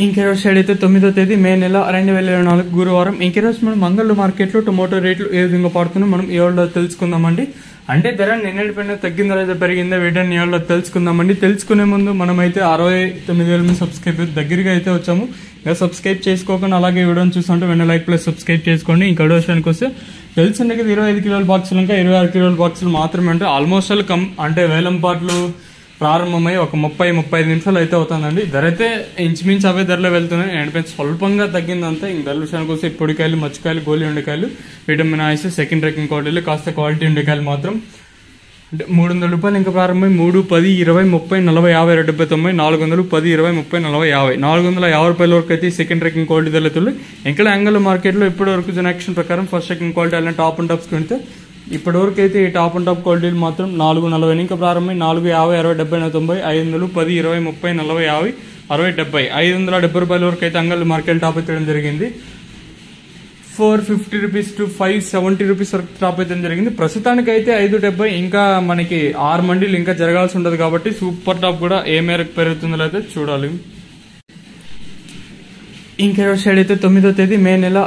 ఇంకెరోజు side అయితే 9వ తేదీ మే నెల 2024 గురువారం. ఇంకెరోజు మనం మంగళ మార్కెట్లో టొమాటో రేట్లు ఏ విధంగా పడుతున్నాం మనం ఈ రోజులో తెలుసుకుందామండి. అంటే ధర నిన్నటిపైన తగ్గిందా లేదా పెరిగిందా వీటిని ఈ రోజులో తెలుసుకుందామండి. తెలుసుకునే ముందు మనమైతే 69,000 మంది సబ్స్క్రైబర్ దగ్గరగా అయితే వచ్చాము. ఇంకా సబ్స్క్రైబ్ చేసుకోకుండా అలాగే వీడియోని చూస్తుంటే వెంటనే లైక్ ప్లస్ సబ్స్క్రైబ్ చేసుకోండి. ఇంకా విషయానికి వస్తే తెలిసిందే కదా 25 కిలోల బాక్సులు ఇంకా 26 కిలోల బాక్సులు మాత్రమే అంటే ఆల్మోస్ట్ అంటే వేలం పాటలు ప్రారంభమై ఒక 30-35 నిమిషాలు అయితే అవుతుందండి. ధర అయితే ఇంచుమించు అవే ధరలో వెళ్తున్నాయి. ఎండిపోయి స్వల్పంగా తగ్గిందంతా. ఇంక ధరల విషయానికి వస్తే పొడికాయలు, మచ్చికాయలు, గోలి ఉండకాయలు విటమిన్ ఐస్ సెకండ్ రేకింగ్ క్వాలిటీలు కాస్త క్వాలిటీ ఉండకాయలు మాత్రం అంటే 300 రూపాయలు ఇంకా ప్రారంభమై 3, 10, 20, 30, 40, 50, 70, 90, 400, 10, 20, 30, 40, 50, 450 రూపాయల వరకు అయితే సెకండ్ రేకింగ్ క్వాలిటీ ధరలు. ఇంకా యాంగల్ మార్కెట్లో ఇప్పటి వరకు జనరేషన్ ప్రకారం ఫస్ట్ రేకింగ్ క్వాలిటీ అలా టాప్ అండ్ టాప్స్ కొనితే ఇప్పటి వరకు అయితే ఈ టాప్ అండ్ టాప్ క్వాలిటీలు మాత్రం 440 ఇంకా ప్రారంభమై 4, 50, 60, 70, 90, 500, 10, 20, 30, 40, 50, 60, 70, 570 రూపాయల వరకు అయితే అంగల్ మార్కెట్ టాప్ ఎత్తడం జరిగింది. 450 రూపీస్ టు 570 రూపీస్ వరకు టాప్ అయితే జరిగింది. ప్రస్తుతానికి అయితే 570 ఇంకా మనకి 6 మండీలు ఇంకా జరగాల్సి ఉంటుంది కాబట్టి సూపర్ టాప్ కూడా ఏ మేరకు పెరుగుతుందో అయితే చూడాలి. ఇంకెరోజు సైడ్ అయితే 9వ తేదీ మే నెల